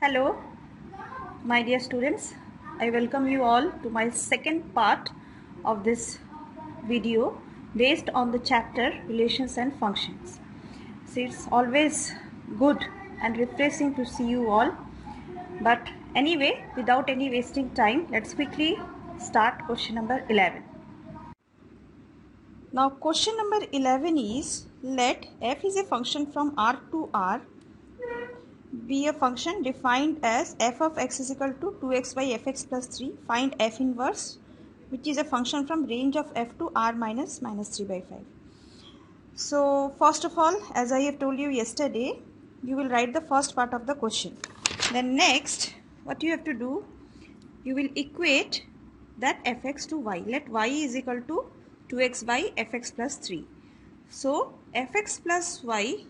Hello, my dear students. I welcome you all to my second part of this video based on the chapter Relations and Functions. See, it's always good and refreshing to see you all. But anyway, without any wasting time, let's quickly start question number 11. Now, question number 11 is, let f is a function from R to R be a function defined as f of x is equal to 2x by fx plus 3. Find f inverse, which is a function from range of f to r minus 3 by 5. So first of all, as I have told you yesterday, you will write the first part of the question. Then next, what you have to do, you will equate that fx to y. Let y is equal to 2x by fx plus 3. So fx plus y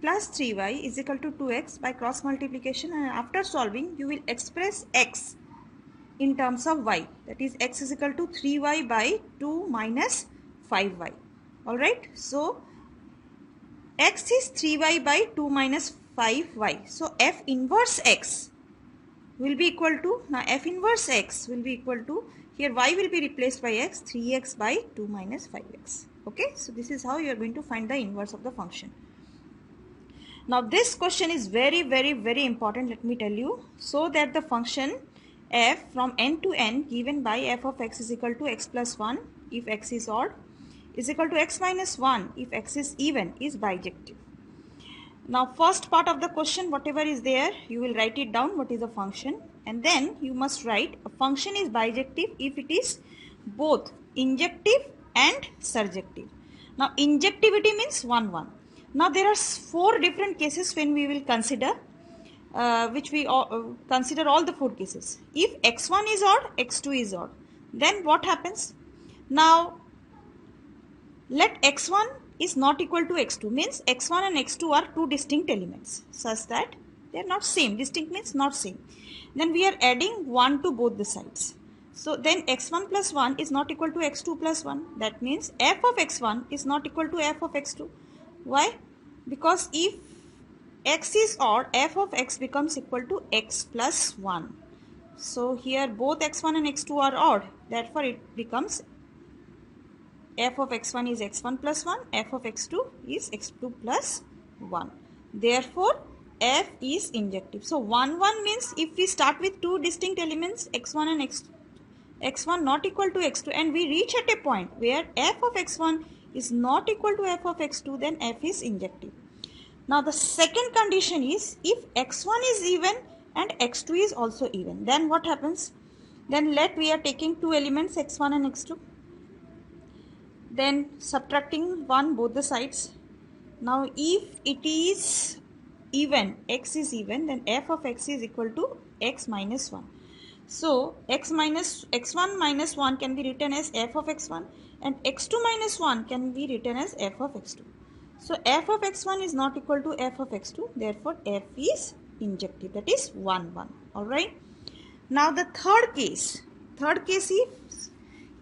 plus 3y is equal to 2x by cross multiplication, and after solving you will express x in terms of y, that is x is equal to 3y by 2 minus 5y. Alright, so x is 3y by 2 minus 5y. So f inverse x will be equal to, now f inverse x will be equal to, here y will be replaced by x, 3x by 2 minus 5x. Okay, so this is how you are going to find the inverse of the function. Now this question is very important, let me tell you. So that the function f from n to n given by f of x is equal to x plus 1 if x is odd is equal to x minus 1 if x is even is bijective. Now first part of the question, whatever is there, you will write it down what is a function, and then you must write a function is bijective if it is both injective and surjective. Now injectivity means 1 1. Now there are 4 different cases when we will consider, which we consider all the 4 cases. If x1 is odd, x2 is odd, then what happens? Now let x1 is not equal to x2, means x1 and x2 are 2 distinct elements such that they are not same. Distinct means not same. Then we are adding 1 to both the sides. So then x1 plus 1 is not equal to x2 plus 1. That means f of x1 is not equal to f of x2. Why? Because if x is odd, f of x becomes equal to x plus 1. So here both x1 and x2 are odd. Therefore it becomes f of x1 is x1 plus 1, f of x2 is x2 plus 1. Therefore f is injective. So 1 1 means if we start with 2 distinct elements x1 and x1 not equal to x2, and we reach at a point where f of x1 is not equal to f of x2, then f is injective. Now the second condition is if x1 is even and x2 is also even, then what happens? Then let we are taking 2 elements x1 and x2, then subtracting 1 both the sides. Now if it is even, x is even, then f of x is equal to x minus 1. So x1 minus 1 can be written as f of x1, and x2 minus 1 can be written as f of x2. So f of x1 is not equal to f of x2, therefore f is injective, that is 1 1. Alright. Now the third case is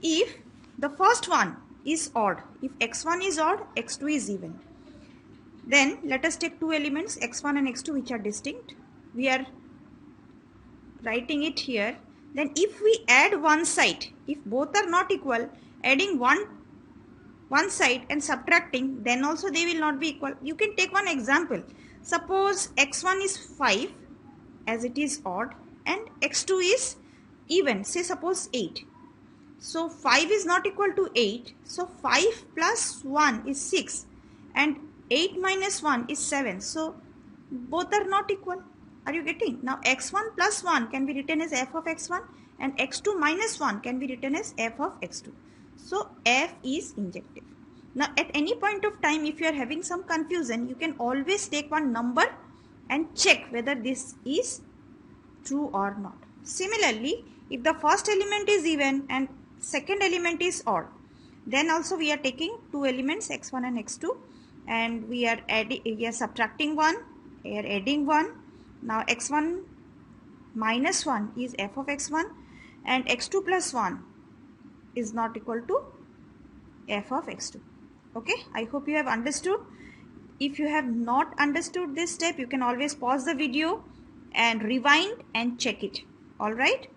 if the first one is odd, if x1 is odd, x2 is even. Then let us take 2 elements x1 and x2 which are distinct. We are writing it here. Then if we add one side, if both are not equal, adding one side and subtracting, then also they will not be equal. You can take one example. Suppose x1 is 5 as it is odd and x2 is even, say suppose 8. So 5 is not equal to 8. So 5 plus 1 is 6 and 8 minus 1 is 7. So both are not equal. Are you getting? Now x1 plus 1 can be written as f of x1 and x2 minus 1 can be written as f of x2. So f is injective. Now at any point of time if you are having some confusion, you can always take one number and check whether this is true or not. Similarly, if the first element is even and second element is odd, then also we are taking 2 elements x1 and x2 and we are subtracting 1, we are adding 1. Now x1 minus 1 is f of x1 and x2 plus 1 is not equal to f of x2. Okay, I hope you have understood. If you have not understood this step, you can always pause the video and rewind and check it. Alright.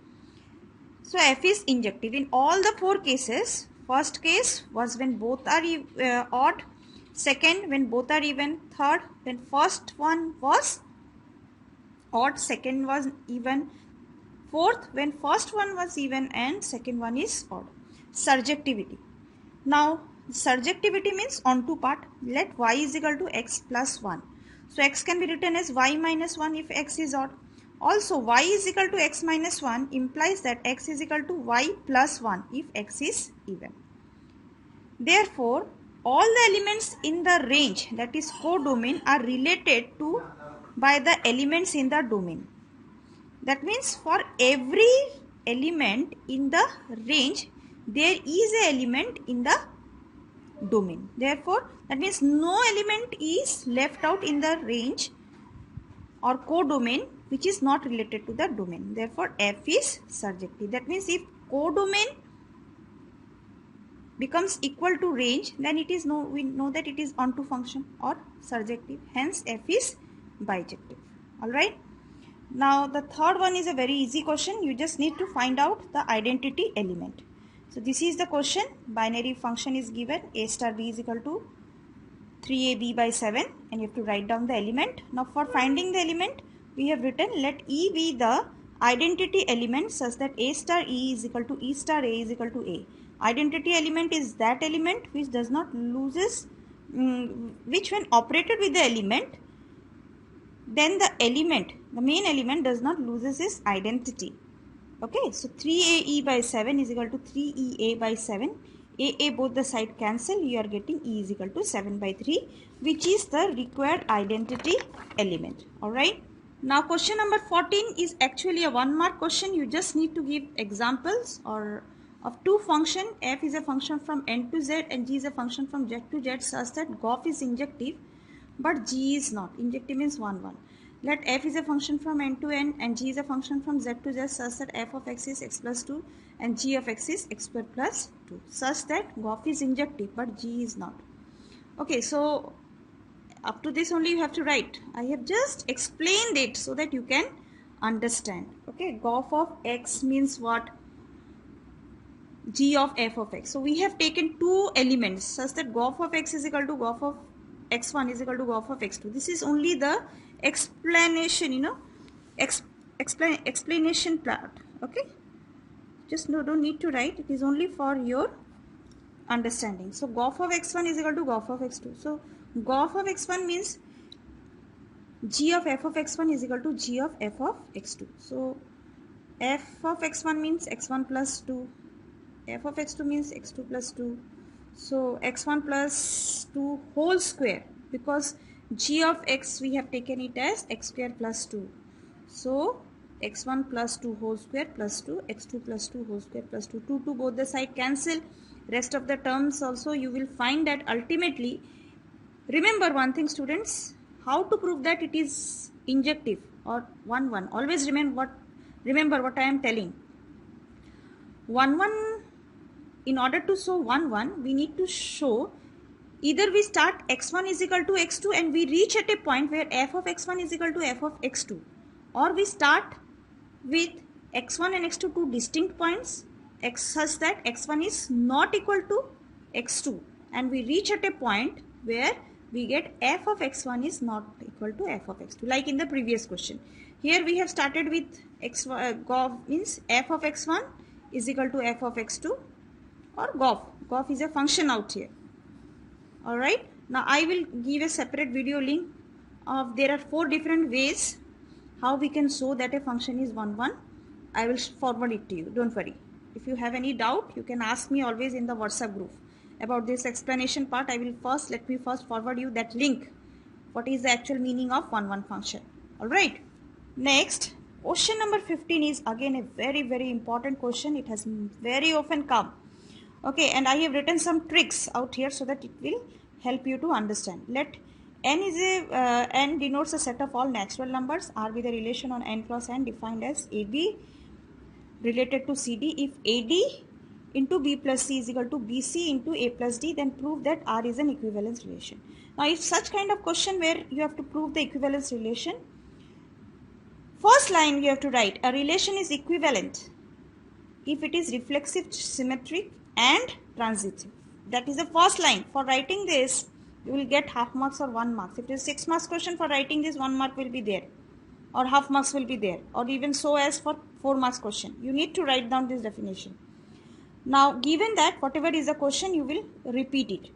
So F is injective in all the 4 cases. First case was when both are odd. Second, when both are even. Third, when first one was odd, second was even. Fourth, when first one was even and second one is odd. Surjectivity. Now, surjectivity means onto part. Let y is equal to x plus 1. So, x can be written as y minus 1 if x is odd. Also, y is equal to x minus 1 implies that x is equal to y plus 1 if x is even. Therefore, all the elements in the range, that is codomain, are related to by the elements in the domain. That means for every element in the range, there is an element in the domain. Therefore, that means no element is left out in the range or codomain which is not related to the domain. Therefore, F is surjective. That means if codomain becomes equal to range, then it is we know that it is onto function or surjective. Hence, F is bijective. Alright. Now, the third one is a very easy question. You just need to find out the identity element. So, this is the question. Binary function is given. A star b is equal to 3ab by 7. And you have to write down the element. Now, for finding the element, we have written let E be the identity element such that A star E is equal to E star A is equal to A. Identity element is that element which does not loses, which when operated with the element, then the main element does not loses its identity. Okay, so 3ae by 7 is equal to 3ea by 7. A both the side cancel, you are getting E is equal to 7 by 3, which is the required identity element. Alright. Now question number 14 is actually a 1 mark question. You just need to give examples or of two function. F is a function from n to z and g is a function from z to z such that GOF is injective but g is not. Injective means 1 1. Let f is a function from n to n and g is a function from z to z such that f of x is x plus 2 and g of x is x square plus 2 such that GOF is injective but g is not. Okay, so up to this only you have to write. I have just explained it so that you can understand. Okay, GOF of x means what? G of f of x. So we have taken two elements such that GOF of x is equal to GOF of x1 is equal to GOF of x2. This is only the explanation, explanation part. Okay, just don't need to write. It is only for your understanding. So GOF of x1 is equal to GOF of x2. So GOF of x1 means G of f of x1 is equal to G of f of x2. So f of x1 means x1 plus 2. F of x2 means x2 plus 2. So x1 plus 2 whole square, because g of x we have taken it as x square plus 2. So x1 plus 2 whole square plus 2, x2 plus 2 whole square plus 2. 2 both the side cancel. Rest of the terms also you will find that ultimately, remember one thing students, how to prove that it is injective or 1 1. Always remember what I am telling. 1 1. In order to show 1 1, we need to show either we start x1 is equal to x2 and we reach at a point where f of x1 is equal to f of x2, or we start with x1 and x2 two distinct points such that x1 is not equal to x2 and we reach at a point where we get f of x1 is not equal to f of x2, like in the previous question. Here we have started with GOF means f of x1 is equal to f of x2 or GOF. GOF is a function out here. Alright. Now I will give a separate video link of there are 4 different ways how we can show that a function is 1 1. I will forward it to you. Don't worry. If you have any doubt, you can ask me always in the WhatsApp group about this explanation part. Let me first forward you that link. What is the actual meaning of 1 1 function? Alright. Next, question number 15 is again a very, very important question. It has very often come. Okay, and I have written some tricks out here so that it will help you to understand. Let n is n denotes a set of all natural numbers. R be the relation on n cross n defined as AB related to CD. If AD into B plus C is equal to BC into A plus D, then prove that R is an equivalence relation. Now, if such kind of question where you have to prove the equivalence relation, First line you have to write, a relation is equivalent if it is reflexive, symmetric and transitive. That is the first line. For writing this, you will get half marks or 1 mark. If it is 6 marks question, for writing this 1 mark will be there, or half marks will be there, or even so as for 4 marks question. You need to write down this definition. Now given that whatever is the question, you will repeat it.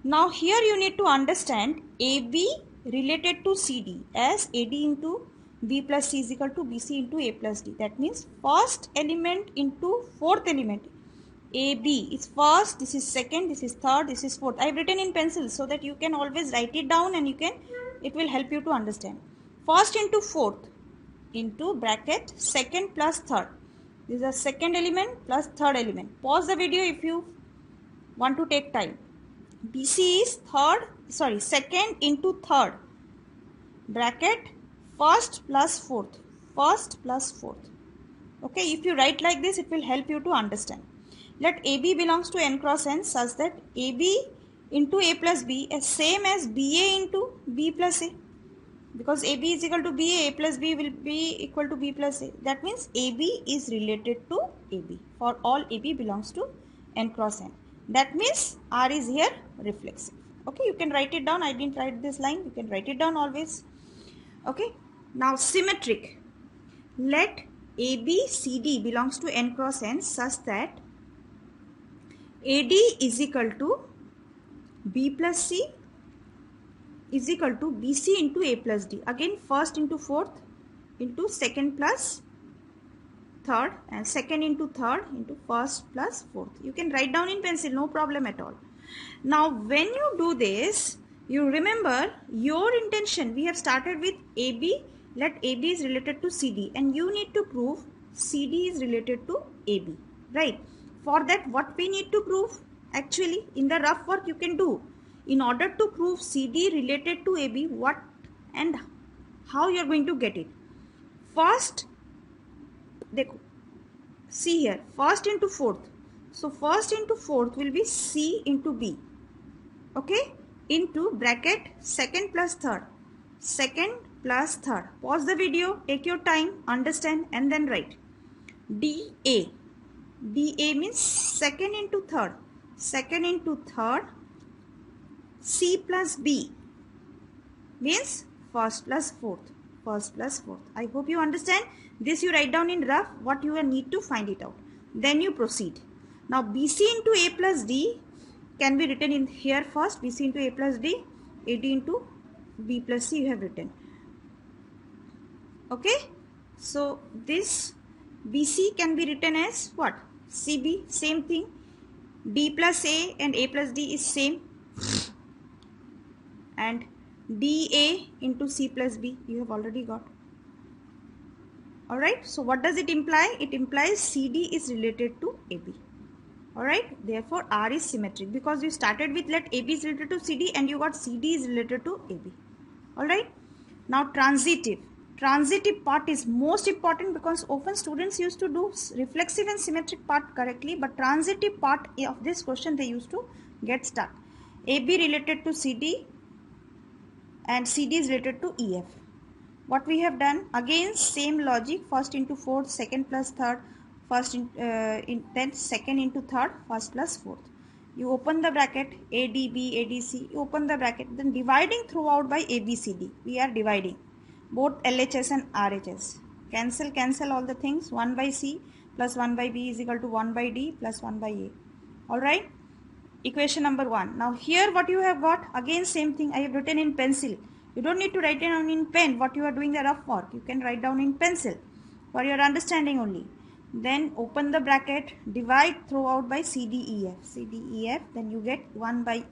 Now here you need to understand AB related to CD as AD into B plus C is equal to BC into A plus D. That means first element into fourth element. AB is first, this is second, this is third, this is fourth. I have written in pencil so that you can always write it down and it will help you to understand. First into fourth into bracket second plus third. This is a second element plus third element. Pause the video if you want to take time. BC is second into third, bracket first plus fourth, first plus fourth. Okay, if you write like this, it will help you to understand. Let AB belongs to n cross n such that AB into A plus B is same as BA into B plus A. Because AB is equal to BA, A plus B will be equal to B plus A. That means AB is related to AB. For all AB belongs to n cross n. That means R is here reflexive. Okay, you can write it down. I didn't write this line. You can write it down always. Okay, now symmetric. Let AB, CD belongs to n cross n such that AD is equal to B plus C is equal to BC into A plus D. Again first into fourth into second plus third and second into third into first plus fourth. You can write down in pencil, no problem at all. Now when you do this, you remember your intention. We have started with AB. Let AB is related to CD and you need to prove CD is related to AB, right? For that, what we need to prove? Actually, in the rough work you can do. In order to prove CD related to AB, what and how you are going to get it? First, see here, first into fourth. So first into fourth will be C into B. Okay, into bracket second plus third. Second plus third. Pause the video, take your time, understand and then write. DA. DA means second into third. Second into third. C plus B means first plus fourth. First plus fourth. I hope you understand. This you write down in rough what you need to find it out. Then you proceed. Now BC into A plus D can be written in here first. BC into A plus D. AD into B plus C you have written. Okay. So this BC can be written as what? CB, same thing. D plus A and A plus D is same. And DA into C plus B you have already got. Alright. So what does it imply? It implies CD is related to AB. Alright. Therefore R is symmetric because you started with let AB is related to CD and you got CD is related to AB. Alright. Now transitive. Transitive part is most important because often students used to do reflexive and symmetric part correctly, but transitive part of this question they used to get stuck. AB related to CD and CD is related to EF. What we have done, again same logic, first into fourth, second plus third, first then second into third, first plus fourth. You open the bracket ADB, ADC, you open the bracket, then dividing throughout by ABCD. We are dividing both LHS and RHS. Cancel all the things. 1 by C plus 1 by B is equal to 1 by D plus 1 by A. Alright. Equation number 1. Now here what you have got, again same thing I have written in pencil. You don't need to write it down in pen what you are doing the rough work. You can write down in pencil for your understanding only. Then open the bracket, divide throughout by CDEF. CDEF, then you get 1 by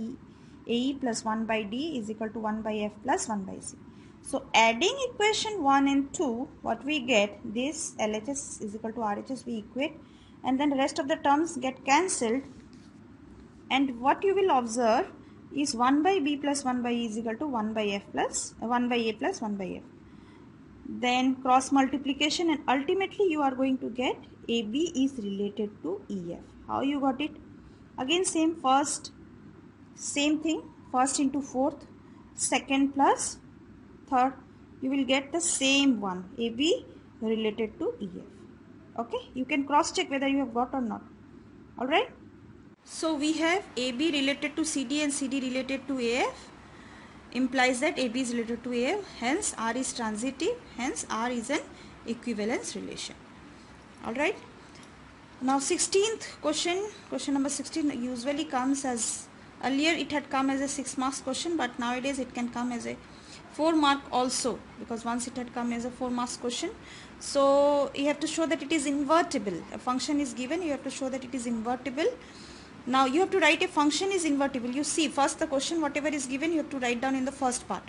AE plus 1 by D is equal to 1 by F plus 1 by C. So adding equation 1 and 2, what we get, this LHS is equal to RHS we equate, and then the rest of the terms get cancelled, and what you will observe is 1 by B plus 1 by E is equal to 1 by F plus 1 by A plus 1 by F. Then cross multiplication and ultimately you are going to get AB is related to EF. How you got it? Again same, first same thing, first into fourth, second plus third, you will get the same one. AB related to EF. Okay, you can cross check whether you have got or not. Alright. So we have AB related to CD and CD related to AF, implies that AB is related to AF, hence R is transitive, hence R is an equivalence relation. Alright. Now 16th question, question number 16 usually comes as, earlier it had come as a 6 marks question, but nowadays it can come as a 4 mark also, because once it had come as a 4 marks question. So you have to show that it is invertible. A function is given, you have to show that it is invertible. Now you have to write a function is invertible. You see, first the question whatever is given you have to write down in the first part,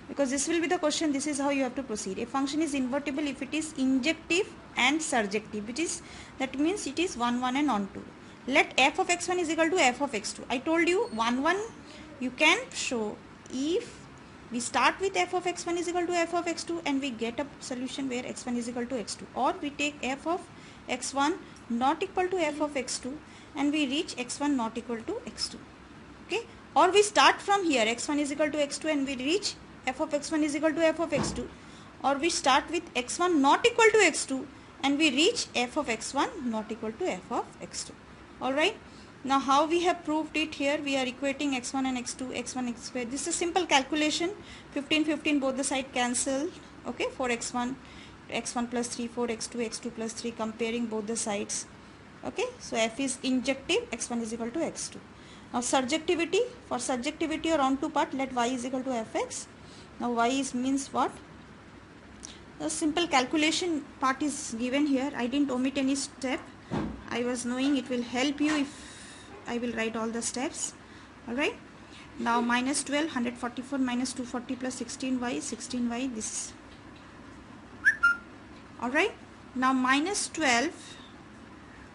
because this will be the question. This is how you have to proceed. A function is invertible if it is injective and surjective, which is, that means it is 1 1 and on 2. Let f of x1 is equal to f of x2. I told you 1 1 you can show if we start with f of x1 is equal to f of x2 and we get a solution where x1 is equal to x2, or we take f of x1 not equal to f of x2 and we reach x1 not equal to x2. Okay, or we start from here x1 is equal to x2 and we reach f of x1 is equal to f of x2, or we start with x1 not equal to x2 and we reach f of x1 not equal to f of x2. Alright, now how we have proved it here, we are equating x1 and x2, x1 x square. This is a simple calculation. 15 15 both the side cancel. Okay, for x1 plus 3, for x2 plus 3, comparing both the sides. Okay, so f is injective, x1 is equal to x2. Now surjectivity, for surjectivity or onto part, let y is equal to fx. Now y is means what? The simple calculation part is given here. I didn't omit any step. I was knowing it will help you if I will write all the steps. Alright. Now minus 12, 144 minus 240 plus 16y, this. Alright. Now minus 12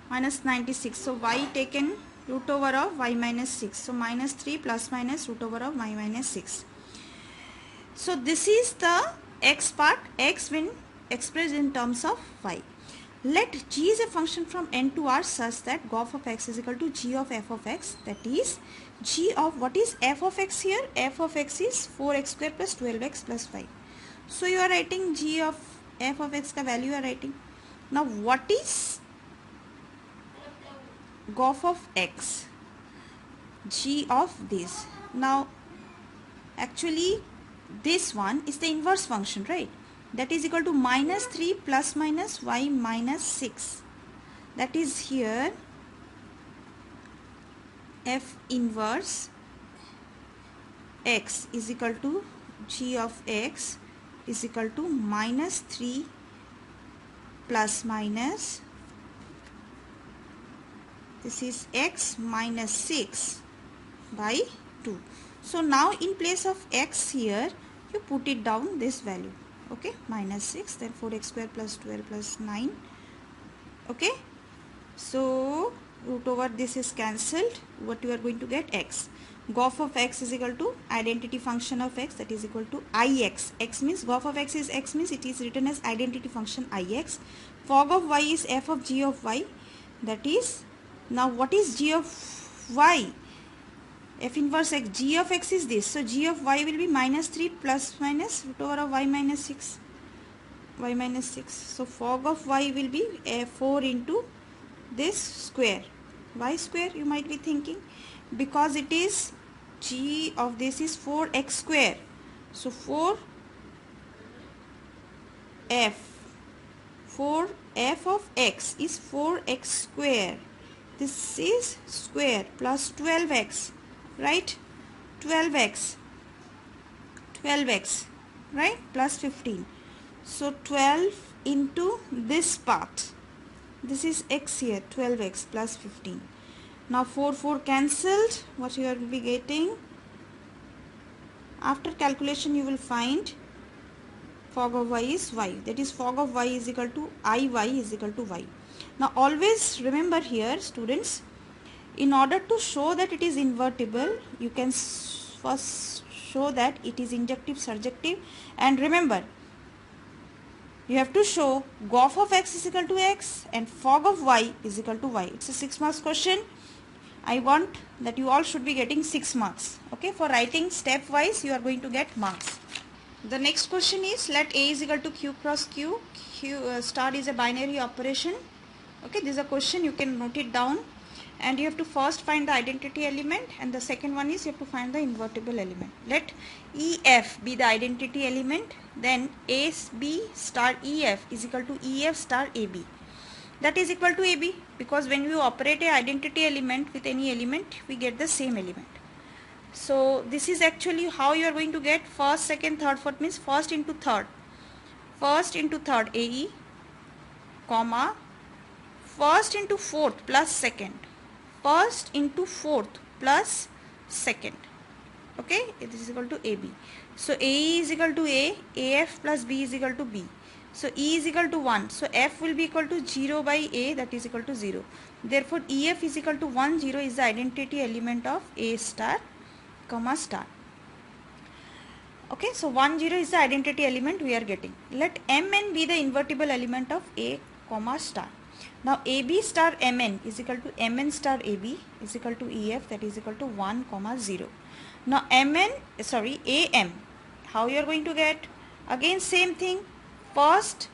minus 96. So y taken root over of y minus 6. So minus 3 plus minus root over of y minus 6. So this is the x part, x when expressed in terms of y. Let g is a function from n to r such that g of x is equal to g of f of x, that is g of, what is f of x here? F of x is 4x square plus 12x plus 5. So you are writing g of f of x ka value you are writing. Now what is g of x? G of this. Now actually this one is the inverse function, right? That is equal to minus 3 plus minus y minus 6. That is here f inverse x is equal to g of x is equal to minus 3 plus minus, this is x minus 6 by 2. So now in place of x here you put it down this value. Okay, minus 6, then 4x square plus 12 plus 9. Okay, so root over this is cancelled. What you are going to get? X. G of x is equal to identity function of x, that is equal to ix. X means g of x is x, means it is written as identity function ix. Fog of y is f of g of y, that is, now what is g of y? F inverse x, g of x is this, so g of y will be minus 3 plus minus root over of y minus 6, y minus 6. So fog of y will be 4 into this square. Why square, you might be thinking? Because it is g of this is 4x square. So 4f of x is 4x square. This is square plus 12x. Right, 12x, right, plus 15. So 12 into this part, this is x here, 12x plus 15. Now 4 cancelled. What you will be getting? After calculation you will find fog of y is y, that is fog of y is equal to iy is equal to y. Now always remember here, students, in order to show that it is invertible, you can first show that it is injective, surjective, and remember you have to show g of x is equal to x and fog of y is equal to y. It's a 6 marks question. I want that you all should be getting 6 marks. Okay, for writing stepwise you are going to get marks. The next question is, let A is equal to Q cross Q. Q star is a binary operation. Okay, this is a question, you can note it down, and you have to first find the identity element, and the second one is you have to find the invertible element. Let EF be the identity element, then AB star EF is equal to EF star AB. That is equal to AB, because when you operate a identity element with any element, we get the same element. So this is actually how you are going to get first, second, third, fourth, means first into third AE, comma, first into fourth plus second, first into fourth plus second. Okay, this is equal to AB. So AE is equal to A, AF plus B is equal to B. So E is equal to 1. So F will be equal to 0 by A, that is equal to 0. Therefore EF is equal to 1, 0 is the identity element of A star, comma star. Okay, so 1, 0 is the identity element we are getting. Let Mn be the invertible element of A, comma star. Now AB star Mn is equal to Mn star AB is equal to EF, that is equal to 1, 0. Now AM, how you are going to get? Again same thing, first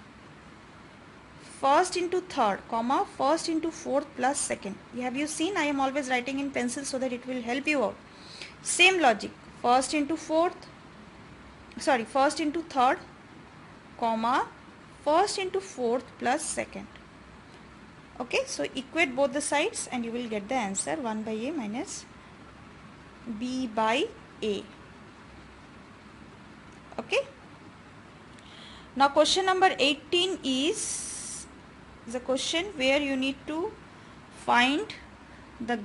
into third, comma, first into fourth plus second. Have you seen? I am always writing in pencil so that it will help you out. Same logic, first into third, comma, first into fourth plus second. Okay, so equate both the sides and you will get the answer 1 by A minus B by A. Okay. Now question number 18 is the question where you need to find the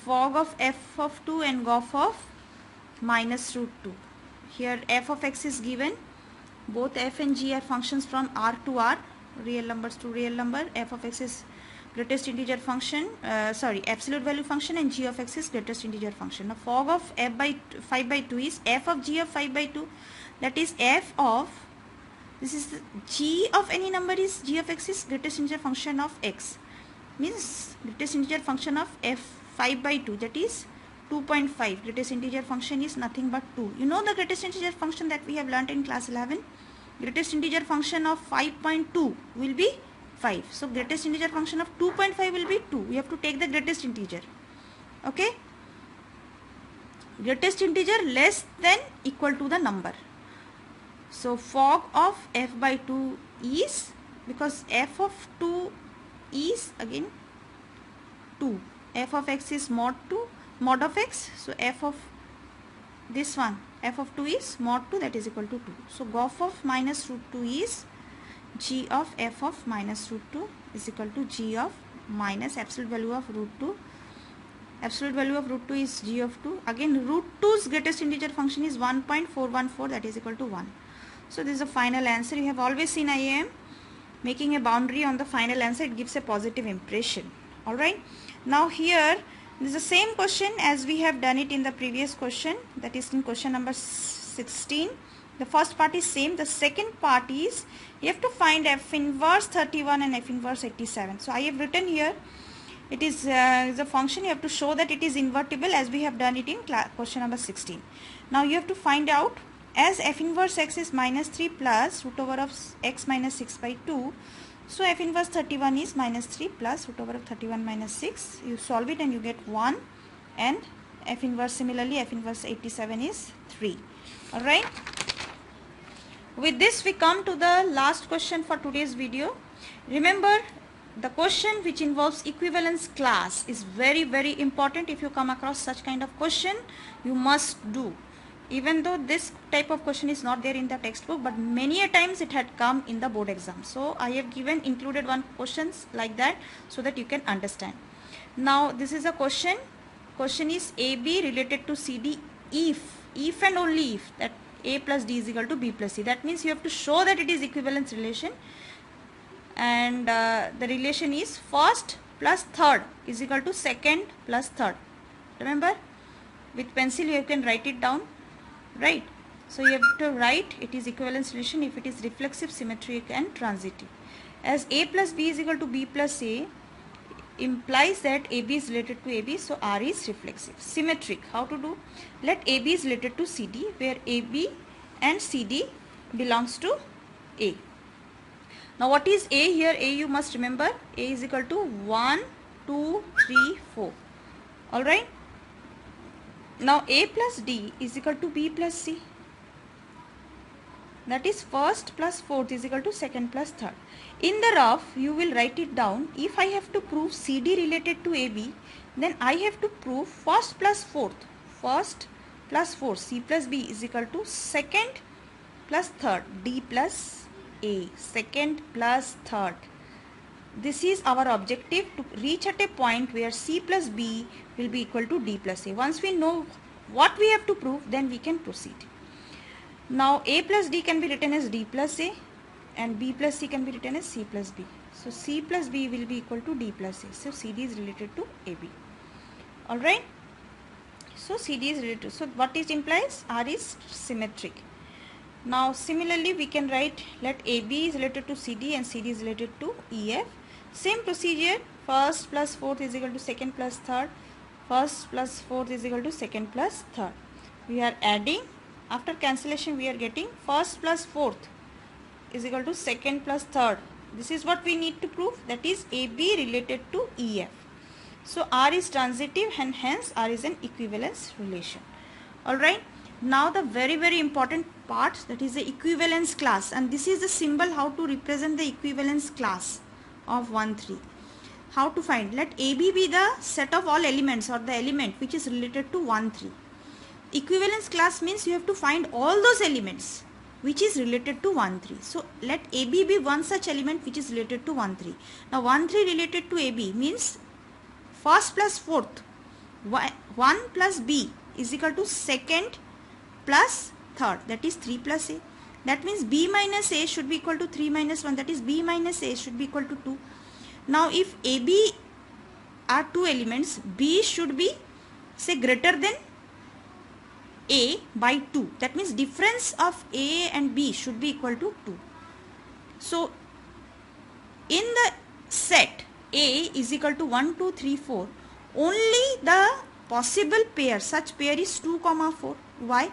fog of f of 2 and gof of minus root 2. Here f of x is given. Both f and g are functions from R to R, real numbers to real number. F of x is greatest integer function, absolute value function, and g of x is greatest integer function. Now fog of f by 5 by 2 is f of g of 5 by 2, that is f of, this is g of any number is g of x is greatest integer function of x, means greatest integer function of f 5 by 2, that is 2.5. Greatest integer function is nothing but 2. You know the greatest integer function that we have learnt in class 11. Greatest integer function of 5.2 will be 5. So greatest integer function of 2.5 will be 2. We have to take the greatest integer. Okay. Greatest integer less than equal to the number. So fog of f by 2 is, because f of 2 is again 2. F of x is mod of x. So f of this one, f of 2 is mod 2, that is equal to 2. So gof of minus root 2 is g of f of minus root 2 is equal to g of minus absolute value of root 2. Absolute value of root 2 is g of 2. Again root 2's greatest integer function is 1.414, that is equal to 1. So this is the final answer. You have always seen I am making a boundary on the final answer. It gives a positive impression. Alright. Now here this is the same question as we have done it in the previous question, that is in question number 16. The first part is same. The second part is you have to find f inverse 31 and f inverse 87. So I have written here, it is a function. You have to show that it is invertible as we have done it in question number 16. Now you have to find out, as f inverse x is minus 3 plus root over of x minus 6 by 2. So f inverse 31 is minus 3 plus root over of 31 minus 6. You solve it and you get 1, and f inverse, similarly f inverse 87 is 3. Alright. With this we come to the last question for today's video. Remember, the question which involves equivalence class is very, very important. If you come across such kind of question, you must do. Even though this type of question is not there in the textbook, but many a times it had come in the board exam. So I have included one questions like that so that you can understand. Now this is a question. Question is AB related to CD if and only if that A plus D is equal to B plus C. That means you have to show that it is equivalence relation, and the relation is first plus third is equal to second plus third. Remember, with pencil you can write it down, right? So you have to write it is equivalence relation if it is reflexive, symmetric and transitive. As A plus B is equal to B plus A implies that AB is related to AB, so R is reflexive. Symmetric, how to do? Let AB is related to CD, where AB and CD belongs to A. Now what is A here? A, you must remember, A is equal to 1, 2, 3, 4. Alright. Now A plus D is equal to B plus C. That is first plus fourth is equal to second plus third. In the rough, you will write it down. If I have to prove CD related to AB, then I have to prove first plus fourth. First plus fourth, C plus B is equal to second plus third, D plus A. Second plus third. This is our objective, to reach at a point where C plus B will be equal to D plus A. Once we know what we have to prove, then we can proceed. Now A plus D can be written as D plus A and B plus C can be written as C plus B. So C plus B will be equal to D plus A. So CD is related to AB. Alright. So CD is related to, so what it implies? R is symmetric. Now similarly we can write, let AB is related to CD and CD is related to EF. Same procedure, first plus fourth is equal to second plus third. First plus fourth is equal to second plus third. We are adding. After cancellation we are getting first plus fourth is equal to second plus third. This is what we need to prove, that is AB related to EF. So R is transitive and hence R is an equivalence relation. Alright. Now the very important part, that is the equivalence class, and this is the symbol how to represent the equivalence class of 1, 3. How to find? Let AB be the set of all elements or the element which is related to 1, 3. Equivalence class means you have to find all those elements which is related to 1, 3. So let AB be one such element which is related to 1, 3. Now 1, 3 related to AB means first plus fourth, 1 plus B is equal to second plus third, that is 3 plus A. That means B minus A should be equal to 3 minus 1, that is B minus A should be equal to 2. Now if AB are two elements, B should be say greater than A by 2. That means difference of A and B should be equal to 2. So in the set A is equal to 1, 2, 3, 4, only the possible pair, such pair is 2, 4. Why?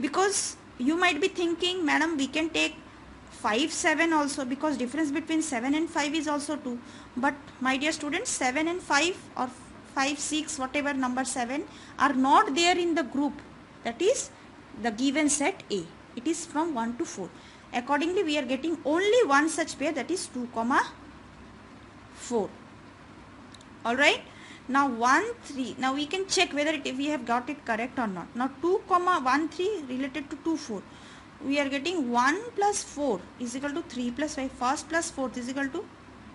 Because you might be thinking, madam, we can take 5, 7 also, because difference between 7 and 5 is also 2. But my dear students, 7 and 5 or 5, 6, whatever number 7 are not there in the group. That is the given set A. It is from 1 to 4. Accordingly, we are getting only one such pair, that is 2, 4. Alright. Now 1, 3. Now we can check whether we have got it correct or not. Now 2, 1, 3 related to 2, 4. We are getting 1 plus 4 is equal to 3 plus 5. First plus 4th is equal to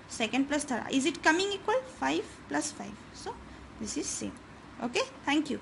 second plus third. Is it coming equal? 5 plus 5. So this is same. Okay. Thank you.